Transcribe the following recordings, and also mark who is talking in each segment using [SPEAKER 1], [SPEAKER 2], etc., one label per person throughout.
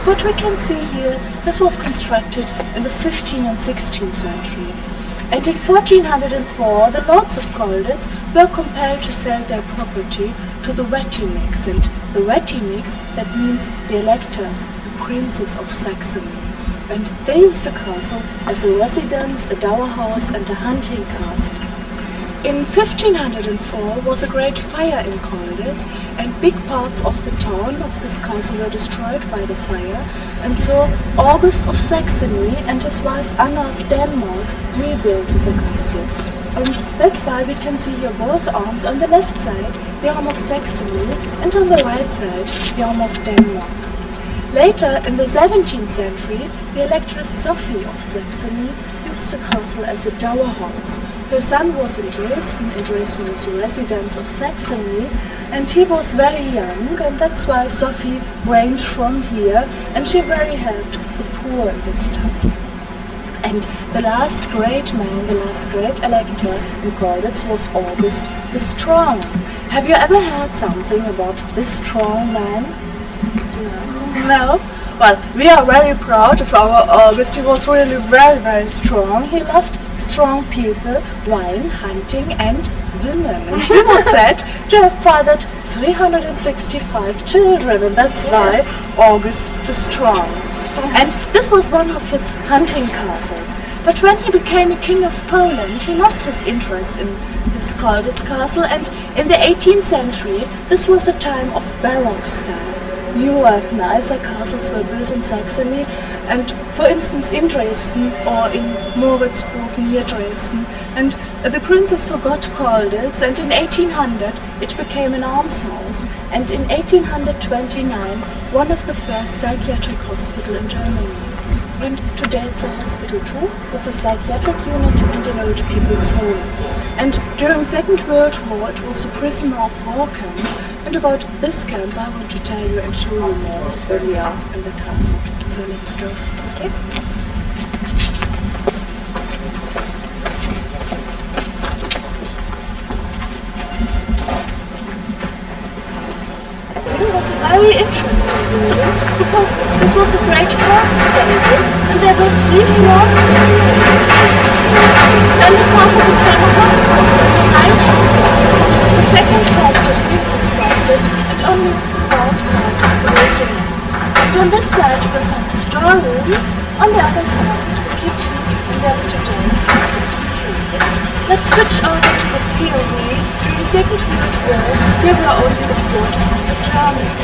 [SPEAKER 1] what we can see here, this was constructed in the 15th and 16th century. And in 1404, the lords of Colditz were compelled to sell their property to the Wetiniks. And the Wetiniks, that means the electors, the princes of Saxony. And they used the castle as a residence, a dower house, and a hunting castle. In 1504 was a great fire in Colditz, and big parts of the town of this castle were destroyed by the fire, and so August of Saxony and his wife Anna of Denmark rebuilt the castle. And that's why we can see here both arms. On the left side, the arm of Saxony, and on the right side, the arm of Denmark. Later, in the 17th century, the Electress Sophie of Saxony used the castle as a dower house. Her son was in Dresden, and Dresden was a residence of Saxony, and he was very young, and that's why Sophie reigned from here, and she very helped the poor in this town. And the last great man, the last great elector in Colditz was August the Strong. Have you ever heard something about this strong man? No? Well, we are very proud of our August. He was really very, very strong. He loved strong people, wine, hunting, and women. And he was said to have fathered 365 children, and that's why August the Strong. And this was one of his hunting castles. But when he became a king of Poland, he lost his interest in this Colditz Castle, and in the 18th century, this was a time of Baroque style. Newer, nicer castles were built in Saxony, and for instance in Dresden or in Moritzburg near Dresden. And the princes forgot Colditz, and in 1800 it became an almshouse, and in 1829 one of the first psychiatric hospitals in Germany. And today it's a hospital too, with a psychiatric unit and an old people's home. And during Second World War it was a prisoner of war camp, and about this camp I want to tell you and show you more where we are in the castle. So let's go. Okay? It was a very interesting building because this was a great horse stable, and there were 3 floors for the horses. Then the castle became a hospital in the 19th century. The second part was reconstructed, and only about part is original. And on this side were some storerooms, on the other side a kitchen, and there's today a kitchen too. Let's switch over to the POV. During the Second World War, there were only the quarters of the Germans.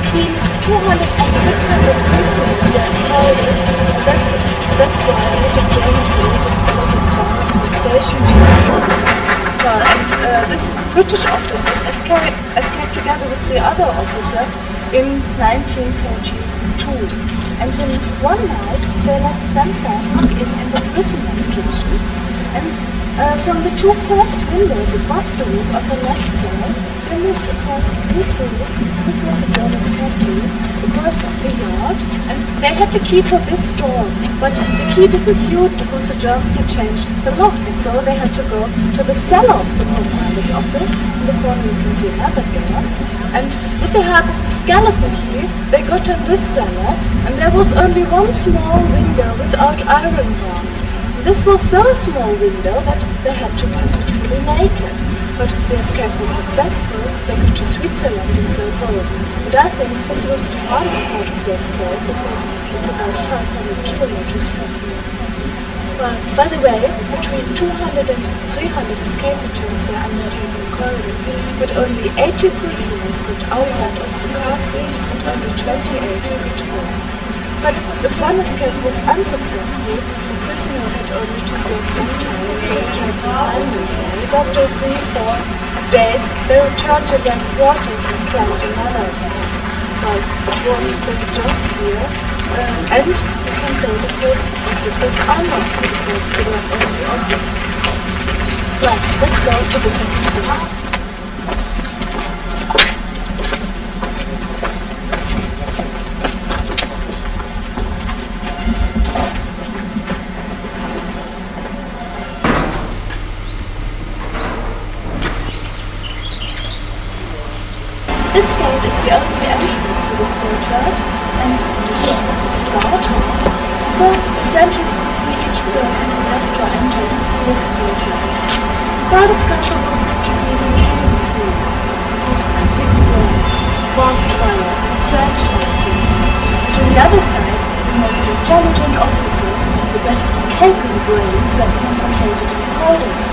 [SPEAKER 1] Between 200 and 600 prisoners were in Colditz, and that's why a lot of German soldiers and a lot of farmers were stationed here. And this British officers escaped together with the other officers in 1942. And in one night they let themselves look in the prisoner's kitchen, and from the 2 first windows above the roof of the left side they moved across 3 floors. This was a German's factory, across the yard, and they had a key for this door, but the key didn't suit because the Germans had changed the lock, and so they had to go to the cellar of the commander's office. In the corner you can see another door, and with the help of the skeleton key they got in this cellar, and there was only one small window without iron bars. This was so small window that they had to pass it fully naked. But the escape was successful. They got to Switzerland and so home. And I think this was the hardest part of the escape because it's about 500 kilometers from here. Well, by the way, between 200 and 300 escape attempts were undertaken in Colditz, but only 80 prisoners got outside of the castle and only 28 got home. But if one escape was unsuccessful, the prisoners had only to serve some time in solitary confinement cells. After 3-4 days, they returned to their quarters and planned another escape. Well, it was a big job here, and you can say that it was officers' honor, because we were only officers. Well, let's go to the second floor. This gate is the only entrance to the courtyard, and slaughterhouse. So the sentries could see each person who left or entered this courtyard. Colditz Castle was said to be scale-proof because of the thick walls, barbed wire, searchlights and so on. But on the other side, the most intelligent officers, the best escaping brains, were concentrated in Colditz.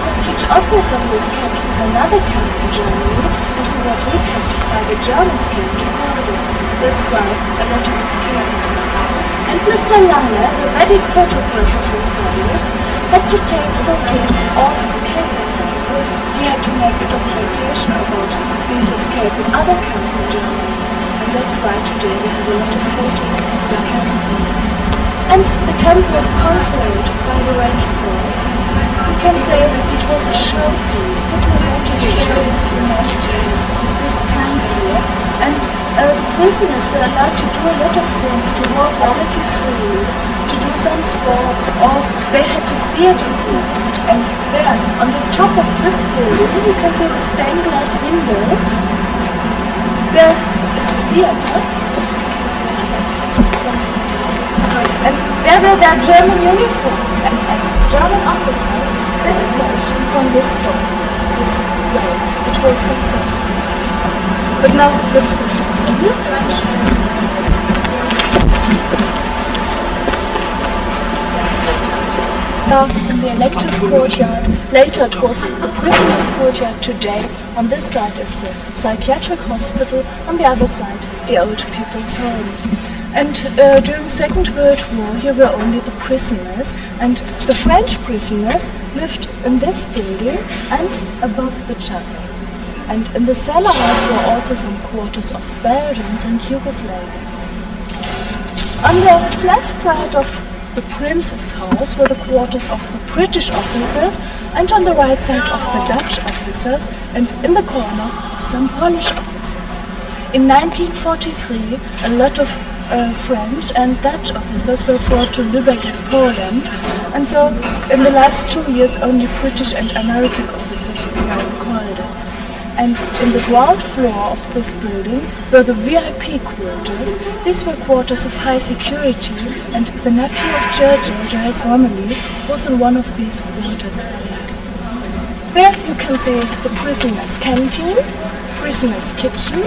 [SPEAKER 1] Because each officer who escaped from another camp in Germany and who was recaptured by the Germans came to Colditz. That's why a lot of escape attempts. And Mr. Lange, the wedding photographer from Colditz, had to take photos of all escape attempts. He had to make a documentation about these escape in other camps in Germany. And that's why today we have a lot of photos of this camp. And the camp was controlled by the Red Cross. We can say it was a showpiece. Hitler wanted to show his humanity of this camp here. And the prisoners were allowed to do a lot of things, to walk quality food, to do some sports, or they had to theater equipment. And there, on the top of this building, you can see the stained glass windows. There is the theater. And there were their German uniforms, and as German officers, they escaped from this way. It was successful. But now, let's go to the new direction. Now, in the electors' courtyard, later it was the prisoners' courtyard. Today, on this side is the psychiatric hospital, on the other side, the old people's home. And during the Second World War, here were only the prisoners, and the French prisoners lived in this building and above the chapel. And in the cellar house were also some quarters of Belgians and Yugoslavians. On the left side of the prince's house were the quarters of the British officers, and on the right side of the Dutch officers, and in the corner of some Polish officers. In 1943, a lot of French and Dutch officers were brought to Lübeck in Poland, and so in the last 2 years only British and American officers were in Colditz. And in the ground floor of this building were the VIP quarters. These were quarters of high security, and the nephew of Churchill, Giles Romilly, was in one of these quarters. There you can see the prisoners' canteen, prisoners' kitchen,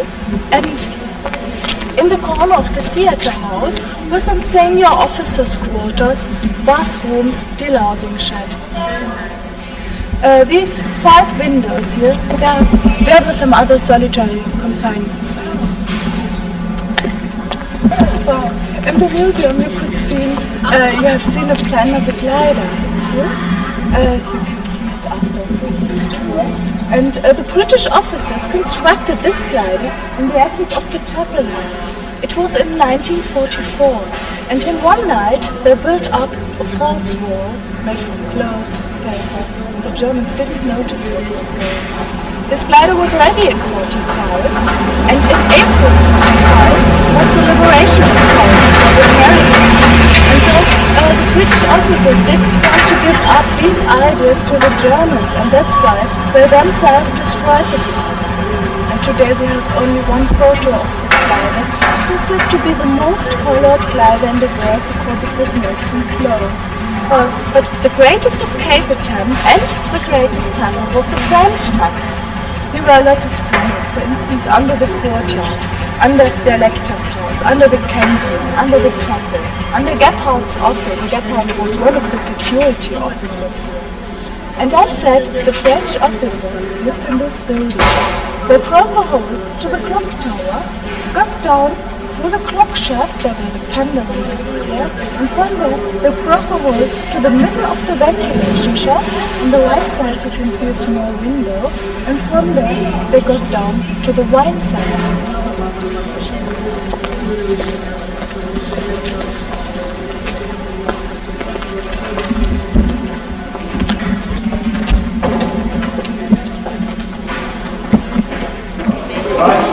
[SPEAKER 1] and in the corner of the theater house were some senior officers' quarters, bathrooms, delousing shed, and so on. These 5 windows here, there were some other solitary confinement cells. In the museum you could see, you have seen a plan of a glider here. You can see it after this tour. And the British officers constructed this glider in the attic of the chapel house. It was in 1944, and in one night they built up a false wall made from clothes, paper. The Germans didn't notice what was going on. This glider was ready in 45, and in April 45 was the liberation of Colditz by the Americans. And so the British officers didn't want to give up these ideas to the Germans, and that's why they themselves destroyed the glider. And today we have only one photo of this glider. It was said to be the most colored glider in the world because it was made from cloth. But the greatest escape attempt and the greatest tunnel was the French tunnel. There were a lot of tunnels, for instance, under the courtyard, under the elector's house, under the canteen, under the chapel, under Gebhardt's office. Gebhardt was one of the security officers here. And I've said the French officers lived in this building. They broke a hole to the clock tower, got down through the clock shaft, there were the pendulums everywhere, and from there they broke a hole to the middle of the ventilation shaft. On the right side you can see a small window, and from there they got down to the wine cellar.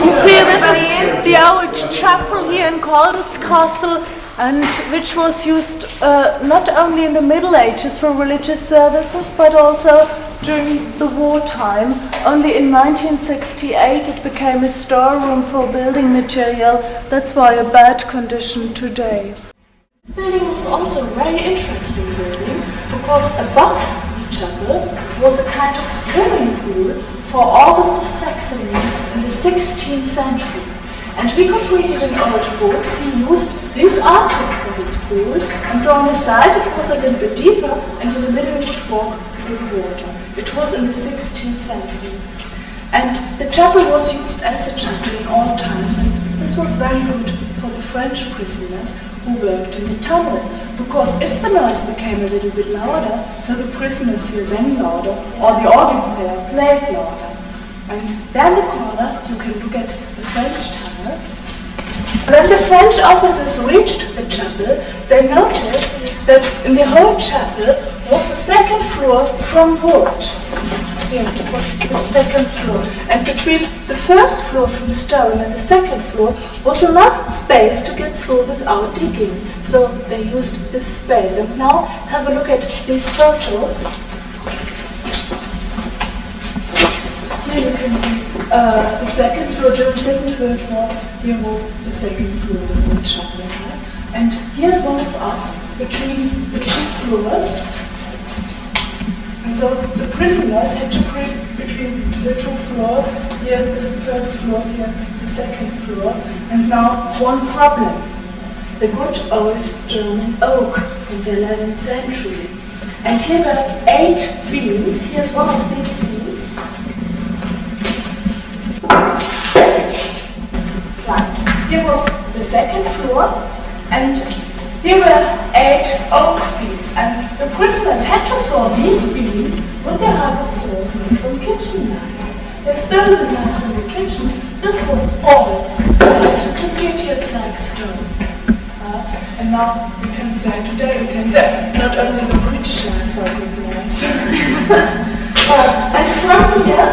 [SPEAKER 1] You see, this is the old chapel here in Colditz Castle, and which was used not only in the Middle Ages for religious services, but also during the wartime. Only in 1968 it became a storeroom for building material. That's why a bad condition today. This building was also a very interesting building because above the chapel was a kind of swimming pool for August of Saxony in the 16th century. And we could read it in old books. He used these arches for his pool, and so on the side it was a little bit deeper, and in the middle you would walk through the water. It was in the 16th century. And the chapel was used as a chapel in all times, and this was very good for the French prisoners who worked in the tunnel, because if the noise became a little bit louder, so the prisoners here sang louder, or the organ player played louder. And there in the corner you can look at the French tunnel. When the French officers reached the chapel, they noticed that in the whole chapel was a second floor from wood. Here was the second floor. And between the first floor from stone and the second floor was enough space to get through without digging. So they used this space. And now have a look at these photos. Here you can see the second floor, during the Second World War, here was the second floor of the chapel. And here's one of us between the two floors. And so the prisoners had to creep between the two floors. Here is the first floor, here the second floor. And now one problem. The good old German oak from the 11th century. And here were 8 beams. Here's one of these beams. Here was the second floor, and here were 8 oak beams, and the prisoners had to saw these beams with their help of saws made from kitchen knives. They still the knives in the kitchen. This was all wood. You can see it here, it's like stone. And now we can say, today we can say, not only the British knives are good knives. And from here,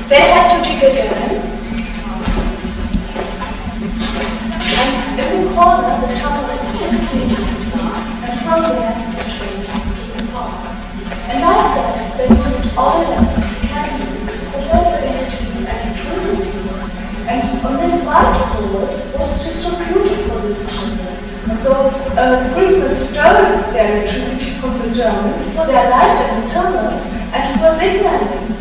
[SPEAKER 1] they had to dig again. And in the corner, the tunnel is 6 meters deep, and from there, the train to the park. And I said they used oilers and candles, but later they had to use electricity. And on this whiteboard was a distributor for this children. And so the prisoners stole their electricity from the Germans for their light in the tunnel and for signaling.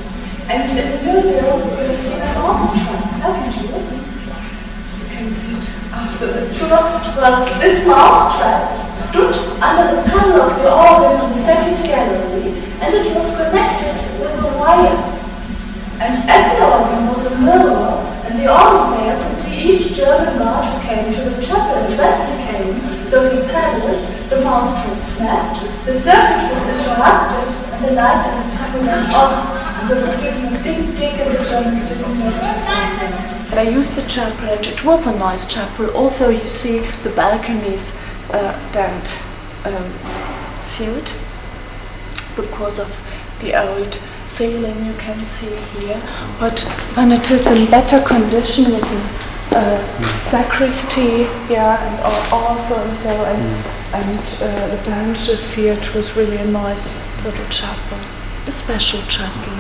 [SPEAKER 1] And in the museum, you've seen a mouse trap, haven't you? You can see it after the tour. Well, this mouse trap stood under the panel of the organ in the second gallery, and it was connected with a wire. And at the organ was a mirror, and the organ player could see each German guard who came to the chapel, and when he came, so he paddled, the mouse trap snapped, the circuit was interrupted, and the light in the tunnel went off. So the prisoners didn't dig and the Germans didn't notice something. And I used the chapel, and it was a nice chapel. Also, you see the balconies damp sealed because of the old ceiling you can see here. But when it is in better condition with the sacristy, and altar and so, and the benches here, it was really a nice little chapel. A special chapel.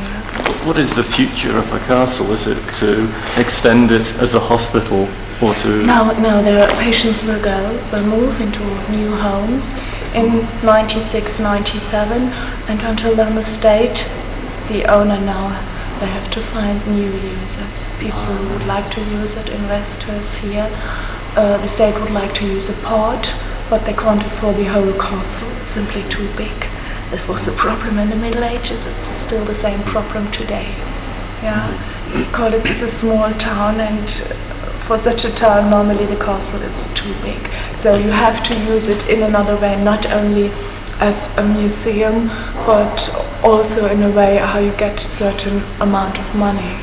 [SPEAKER 2] What is the future of the castle? Is it to extend it as a hospital or to...
[SPEAKER 1] No, the patients will move into new homes in 96, 97, and until then the state, the owner now, they have to find new users. People who would like to use it, investors here. The state would like to use a part, but they can't afford the whole castle. It's simply too big. This was a problem in the Middle Ages. It's still the same problem today. Colditz is a small town, and for such a town, normally the castle is too big. So you have to use it in another way, not only as a museum, but also in a way how you get a certain amount of money.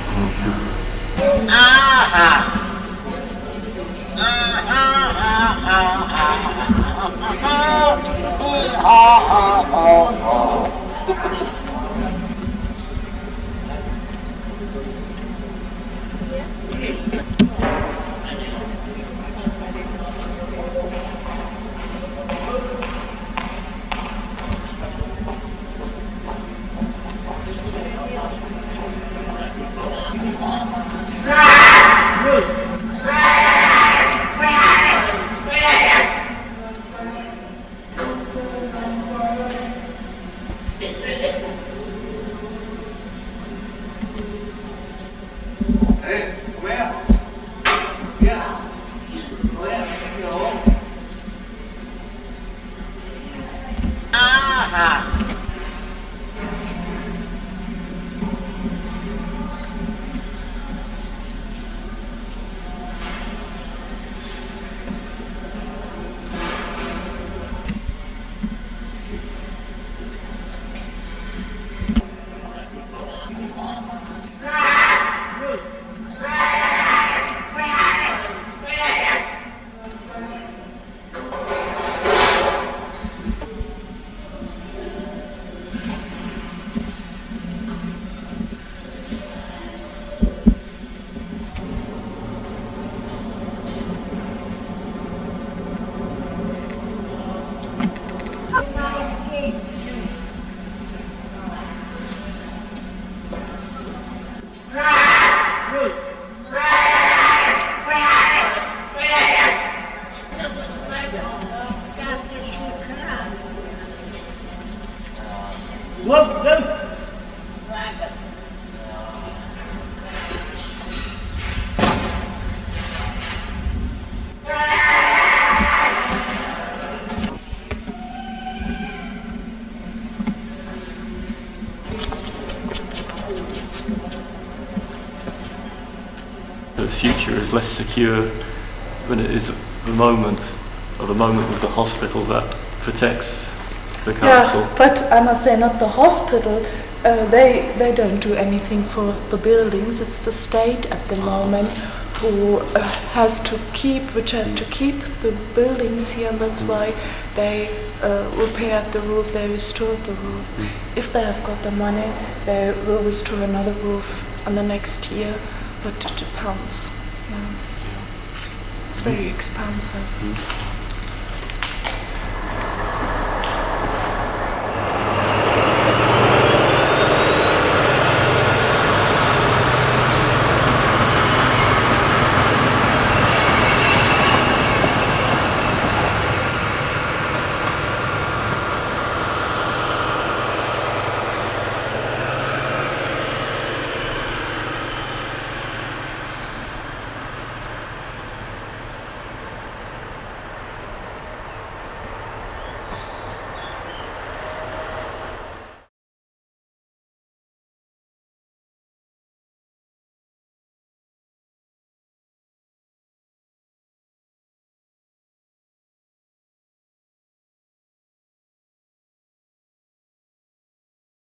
[SPEAKER 2] its future is less secure than it is at the moment, or the moment with the hospital that protects the castle.
[SPEAKER 1] Yeah, but I must say, not the hospital. They don't do anything for the buildings. It's the state at the moment who has to keep the buildings here, and that's why they repaired the roof. They restored the roof. If they have got the money, they will restore another roof on the next year, but it depends. Yeah. It's very expensive.